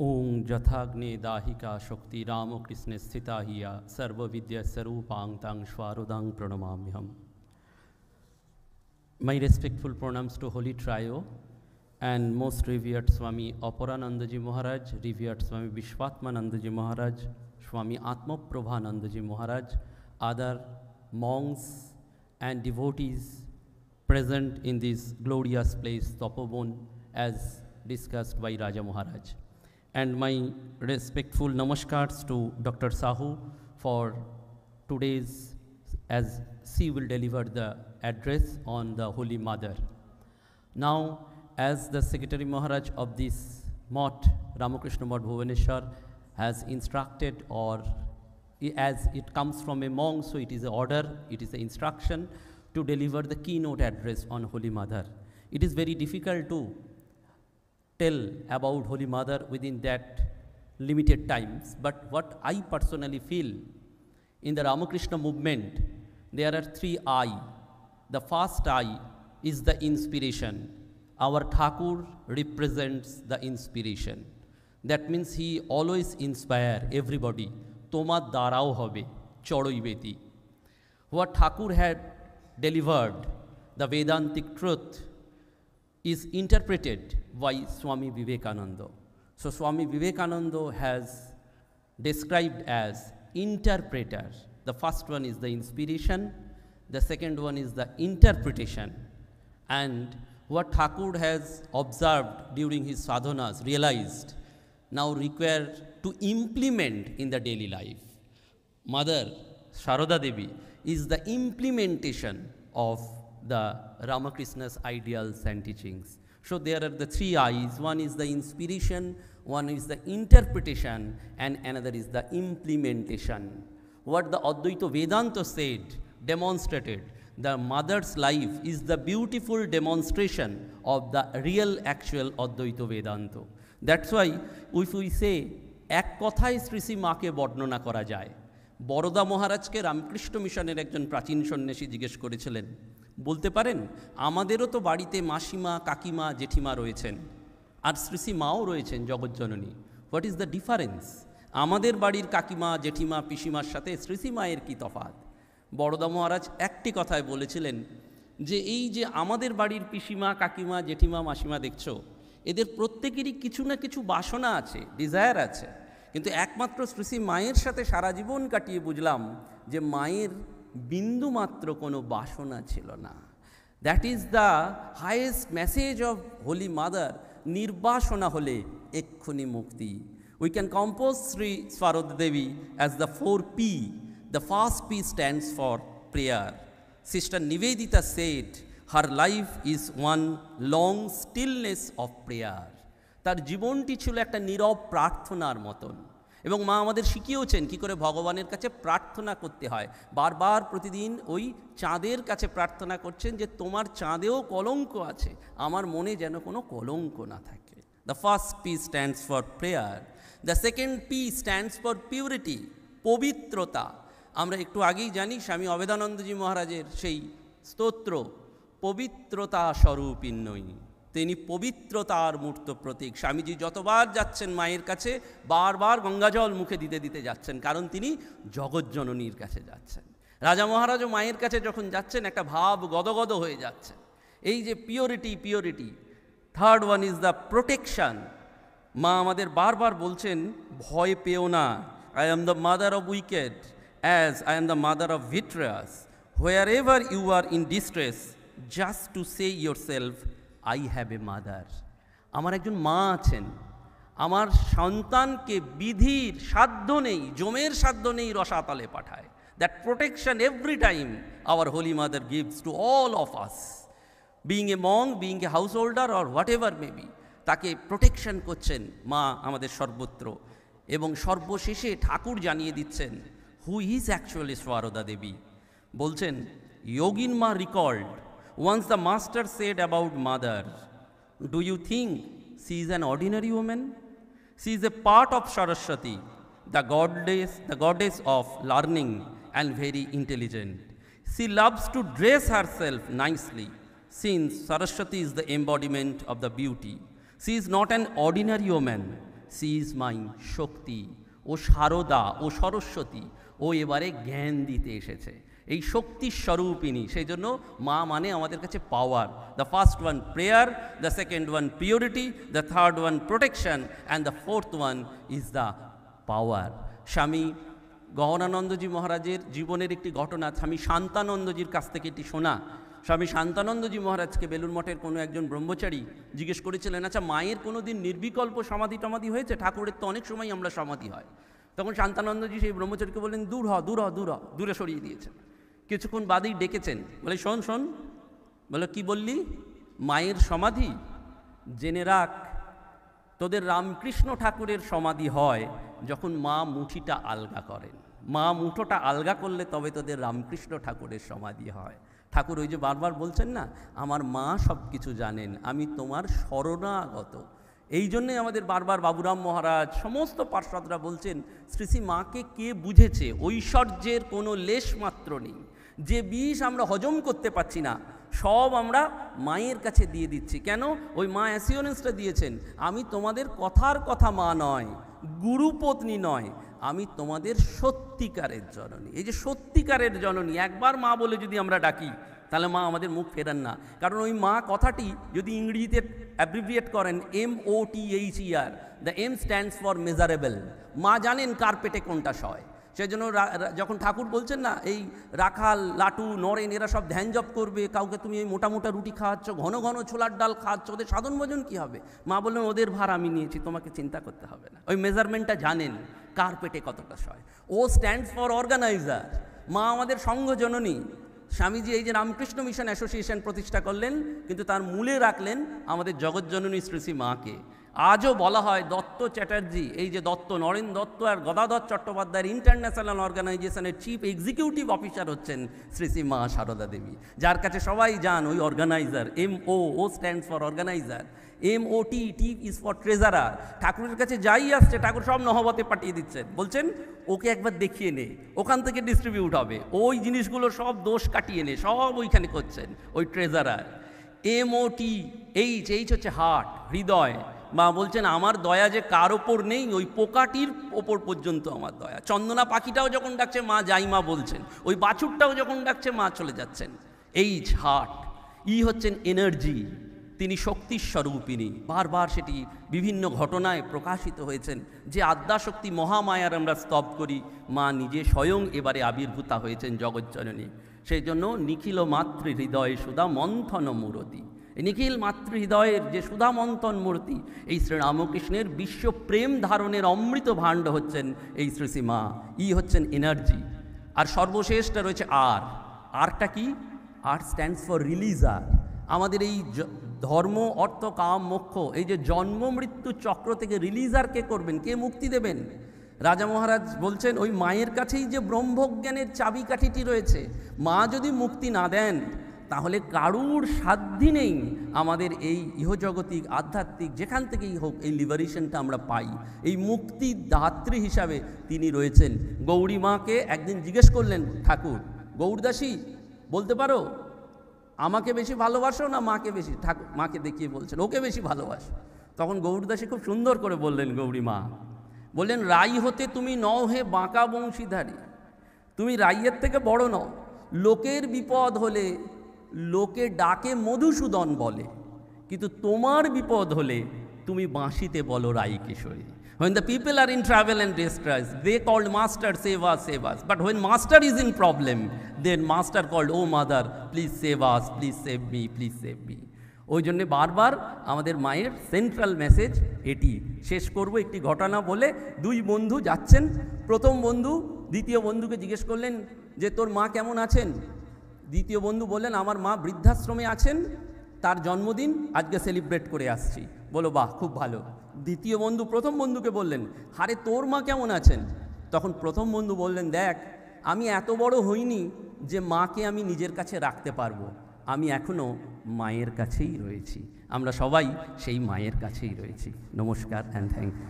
ओं जथाग्ने दाहिका शक्ति रामकृष्ण स्थिता हिया सर्वविद्या स्वरूपां तां स्वारुदां प्रणमाम्यहम्. My respectful pronouns to Holy Trio and most revered Swami Aparanandaji Maharaj, revered Swami Vishwatmanandaji Maharaj, Swami Atmaprabhanandaji Maharaj, other monks and devotees present in this glorious place, Tapobon, as discussed by Raja Maharaj. And my respectful namaskars to Dr. Sahu for today's, as she will deliver the address on the Holy Mother. Now, as the Secretary Maharaj of this Math, Ramakrishna Math Bhubaneswar, has instructed, or as it comes from a monk, so it is an order, it is an instruction to deliver the keynote address on Holy Mother. It is very difficult to tell about Holy Mother within that limited times, but what I personally feel in the Ramakrishna movement, there are three I. The first I is the inspiration. Our Thakur represents the inspiration. That means he always inspire everybody. Tomar darao hobe, chodoi beti. What Thakur had delivered, the Vedantic truth, is interpreted by Swami Vivekananda. So Swami Vivekananda has described as interpreter. The first one is the inspiration, the second one is the interpretation. And what Thakur has observed during his sadhanas, realized, now require to implement in the daily life. Mother, Sharada Devi, is the implementation of the Ramakrishna's ideals and teachings. So there are the three I's. One is the inspiration, one is the interpretation, and another is the implementation. What the Advaita Vedanta said, demonstrated, the mother's life is the beautiful demonstration of the real actual Advaita Vedanta. That's why if we say, ek kothay Sri Sri Maake বর্ণনা করা যায়, বরদা মহারাজকে রামকৃষ্ণ মিশনের একজন প্রাচীন সন্ন্যাসী জিজ্ঞেস করেছিলেন, বলতে পারেন আমাদেরও তো বাড়িতে মাসিমা, কাকিমা, জেঠিমা রয়েছেন, আর শ্রী শ্রী মাও রয়েছেন জগজ্জননী। What is the difference? আমাদের বাড়ির কাকিমা, জেঠিমা, পিসিমার সাথে শ্রী শ্রী মায়ের কী তফাৎ? বরদা মহারাজ একটি কথায় বলেছিলেন যে এই যে আমাদের বাড়ির পিসিমা, কাকিমা, জেঠিমা, মাসিমা দেখছো, এদের প্রত্যেকেরই কিছু না কিছু বাসনা আছে, ডিজায়ার আছে, কিন্তু একমাত্র শ্রী শ্রী মায়ের সাথে সারা জীবন কাটিয়ে বুঝলাম যে মায়ের বিন্দু মাত্র কোনো বাসনা ছিল না। That is the highest message of holy mother. নির্বাসনা হলে এক্ষুনি মুক্তি। We can compose Shri Sarada Devi as the 4P. The first P stands for prayer. Sister Nivedita said her life is one long stillness of prayer. তার জীবনটি ছিল একটা নীরব প্রার্থনার মতন, এবং মা আমাদের শিখিয়েওছেন কী করে ভগবানের কাছে প্রার্থনা করতে হয়। বারবার প্রতিদিন ওই চাঁদের কাছে প্রার্থনা করছেন যে তোমার চাঁদেও কলঙ্ক আছে, আমার মনে যেন কোনো কলঙ্ক না থাকে। The first P stands for prayer. The second P stands for purity, পবিত্রতা। আমরা একটু আগেই জানি স্বামী অভেদানন্দজি মহারাজের সেই স্তোত্র, পবিত্রতা স্বরূপিণ্যই, তিনি পবিত্রতার মূর্ত প্রতীক। স্বামীজি যতবার যাচ্ছেন মায়ের কাছে বারবার গঙ্গাজল মুখে দিতে দিতে যাচ্ছেন, কারণ তিনি জগজ্জননীর কাছে যাচ্ছেন। রাজা মহারাজও মায়ের কাছে যখন যাচ্ছেন একটা ভাব গদগদ হয়ে যাচ্ছেন। এই যে purity, purity. Third one is the protection. মা আমাদের বারবার বলছেন ভয় পেও না, I am the mother of wicked as I am the mother of vitreous. Wherever you are in distress, just to say yourself, I have a mother. আমার একজন মা আছেন, আমার সন্তানকে বিধির সাধ্য নেই, জমের সাধ্য নেই রসাতলে পাঠায়। That protection every time our Holy Mother gives to all of us. Being a monk, being a householder or whatever may be, তাকে প্রোটেকশন করছেন মা আমাদের সর্বত্র। এবং সর্বশেষে ঠাকুর জানিয়ে দিচ্ছেন who is actually Swarada Devi. Bolchen, Yogin Ma recalled, once the master said about mother, do you think she is an ordinary woman? She is a part of Saraswati, the goddess of learning and very intelligent. She loves to dress herself nicely, since Saraswati is the embodiment of the beauty. She is not an ordinary woman. She is my Shakti, ও সারদা, ও সরস্বতী, ও এবারে জ্ঞান দিতে এসেছে, এই শক্তির স্বরূপিণী। সেই জন্য মা মানে আমাদের কাছে power. The first one prayer, the second one purity, the third one protection, and the fourth one is the power. Swami Gahananandaji মহারাজের জীবনের একটি ঘটনা স্বামী শান্তানন্দজির কাছ থেকে এটি শোনা। স্বামী শান্তানন্দজি মহারাজকে বেলুর মঠের কোনো একজন ব্রহ্মচারী জিজ্ঞেস করেছিলেন, আচ্ছা মায়ের কোনো দিন নির্বিকল্প সমাধি টমাধি হয়েছে? ঠাকুরের তো অনেক সময় আমরা সমাধি হয়। তখন শান্তানন্দজি সেই ব্রহ্মচারীকে বললেন, দূর হ, দূর হ, দূর হ, দূরে সরিয়ে দিয়েছেন। কিছুক্ষণ বাদেই ডেকেছেন, বলে শোন শোন। বলে কি বললি? মায়ের সমাধি? জেনে রাখ, তোদের রামকৃষ্ণ ঠাকুরের সমাধি হয় যখন মা মুঠিটা আলগা করেন। মা মুঠোটা আলগা করলে তবে তোদের রামকৃষ্ণ ঠাকুরের সমাধি হয়। ঠাকুর ওই যে বারবার বলছেন না, আমার মা সব কিছু জানেন, আমি তোমার শরণাগত। এই জন্যে আমাদের বারবার বাবুরাম মহারাজ সমস্ত পার্ষদরা বলছেন, শ্রী শ্রী মাকে কে বুঝেছে? ঐশ্বর্যের কোনো লেশ মাত্র নেই। যে বিষ আমরা হজম করতে পারছি না, সব আমরা মায়ের কাছে দিয়ে দিচ্ছি। কেন? ওই মা অ্যাসিওরেন্সটা দিয়েছেন, আমি তোমাদের কথার কথা মা নয়, গুরুপত্নী নয়, আমি তোমাদের সত্যিকারের জননী। এই যে সত্যিকারের জননী, একবার মা বলে যদি আমরা ডাকি তাহলে মা আমাদের মুখ ফেরান না। কারণ ওই মা কথাটি যদি ইংরেজিতে অ্যাব্রিভিয়েট করেন MOTHER, the M stands for measurable. মা জানেন কার পেটে কোনটা সয়। সেই জন্য যখন ঠাকুর বলছেন না, এই রাখাল, লাটু, নরেন এরা সব ধ্যান জপ করবে, কাউকে তুমি এই মোটা মোটা রুটি খাওয়াচ্ছ, ঘন ঘন ছোলার ডাল খাওয়াচ্ছ, ওদের সাধন ভোজন কী হবে? মা বললেন, ওদের ভার আমি নিয়েছি, তোমাকে চিন্তা করতে হবে না। ওই মেজারমেন্টটা জানেন কার পেটে কতটা সয়। ও স্ট্যান্ডস ফর অর্গানাইজার। মা আমাদের সংঘ জননী। স্বামীজি এই যে রামকৃষ্ণ মিশন অ্যাসোসিয়েশন প্রতিষ্ঠা করলেন, কিন্তু তার মূলে রাখলেন আমাদের জগৎজননী শ্রী শ্রী মাকে। আজও বলা হয় দত্ত চ্যাটার্জি, এই যে দত্ত, নরেন দত্ত আর গদাধর চট্টোপাধ্যায়ের ইন্টারন্যাশনাল অর্গানাইজেশনের চিফ এক্সিকিউটিভ অফিসার হচ্ছেন শ্রী শ্রী মা সারদা দেবী, যার কাছে সবাই যান ওই organiser. MO stands for organiser, MOT is for treasurer. ঠাকুরের কাছে যাই আসছে ঠাকুর সব নহবতে পাঠিয়ে দিচ্ছেন, বলছেন ওকে একবার দেখিয়ে নে, ওখান থেকে ডিস্ট্রিবিউট হবে, ওই জিনিসগুলো সব দোষ কাটিয়ে নে, সব ওইখানে করছেন ওই ট্রেজারার। MOT হচ্ছে হার্ট, হৃদয়। মা বলছেন, আমার দয়া যে কার ওপর নেই, ওই পোকাটির ওপর পর্যন্ত আমার দয়া। চন্দনা পাখিটাও যখন ডাকছে মা যাই মা বলছেন, ওই বাছুরটাও যখন ডাকছে মা চলে যাচ্ছেন। হার্ট। হচ্ছেন এনার্জি, তিনি শক্তির স্বরূপিণী। বারবার সেটি বিভিন্ন ঘটনায় প্রকাশিত হয়েছেন যে আদ্যাশক্তি মহামায়ার আমরা স্তব করি, মা নিজে স্বয়ং এবারে আবির্ভূতা হয়েছেন জগজ্জননী। সেই জন্য নিখিল মাতৃ হৃদয়ে সুধা মন্থন মূরতি। নিখিল মাতৃহৃদয়ের যে সুধামন্তন মূর্তি, এই শ্রীরামকৃষ্ণের বিশ্বপ্রেম ধারণের অমৃত ভাণ্ড হচ্ছেন এই শ্রী শ্রী মা। হচ্ছেন এনার্জি। আর সর্বশেষটা রয়েছে আরটা কি? আর স্ট্যান্ডস ফর রিলিজার। আমাদের এই ধর্ম, অর্থ, কাম, মোক্ষ, এই যে জন্ম মৃত্যু চক্র থেকে রিলিজার কে করবেন, কে মুক্তি দেবেন? রাজা মহারাজ বলছেন, ওই মায়ের কাছেই যে ব্রহ্মজ্ঞানের চাবিকাঠিটি রয়েছে। মা যদি মুক্তি না দেন তাহলে কারুর সাধ্যি নেই আমাদের এই ইহজগতিক আধ্যাত্মিক যেখান থেকেই হোক এই লিবারেশনটা আমরা পাই। এই মুক্তি দাত্রী হিসাবে তিনি রয়েছেন। গৌরী মাকে একদিন জিজ্ঞেস করলেন ঠাকুর, গৌরদাসী বলতে পারো আমাকে বেশি ভালোবাসো না মাকে বেশি? ঠাকুর মাকে দেখিয়ে বলছেন, ওকে বেশি ভালোবাসো। তখন গৌরদাসী খুব সুন্দর করে বললেন, গৌরী মা বললেন, রাই হতে তুমি নও হে বাঁকা বংশীধারী, তুমি রাইয়ের থেকে বড় নও। লোকের বিপদ হলে লোকে ডাকে মধুসূদন বলে, কিন্তু তোমার বিপদ হলে তুমি বাঁশিতে বলো রাই কিশোরী। When the people are in travel and distress, they called master, save us, save us. But when master is in problem, then master called, oh mother, please save us, please save me, please save me. ওই জন্যে বারবার আমাদের মায়ের central message এটি। শেষ করব একটি ঘটনা বলে। দুই বন্ধু যাচ্ছেন, প্রথম বন্ধু দ্বিতীয় বন্ধুকে জিজ্ঞেস করলেন যে তোর মা কেমন আছেন? দ্বিতীয় বন্ধু বললেন, আমার মা বৃদ্ধাশ্রমে আছেন, তার জন্মদিন আজকে সেলিব্রেট করে আসছি। বলো বাহ, খুব ভালো। দ্বিতীয় বন্ধু প্রথম বন্ধুকে বললেন, আরে তোর মা কেমন আছেন? তখন প্রথম বন্ধু বললেন, দেখ আমি এত বড় হইনি যে মাকে আমি নিজের কাছে রাখতে পারবো, আমি এখনও মায়ের কাছেই রয়েছি। আমরা সবাই সেই মায়ের কাছেই রয়েছি। নমস্কার অ্যান্ড থ্যাংক ইউ।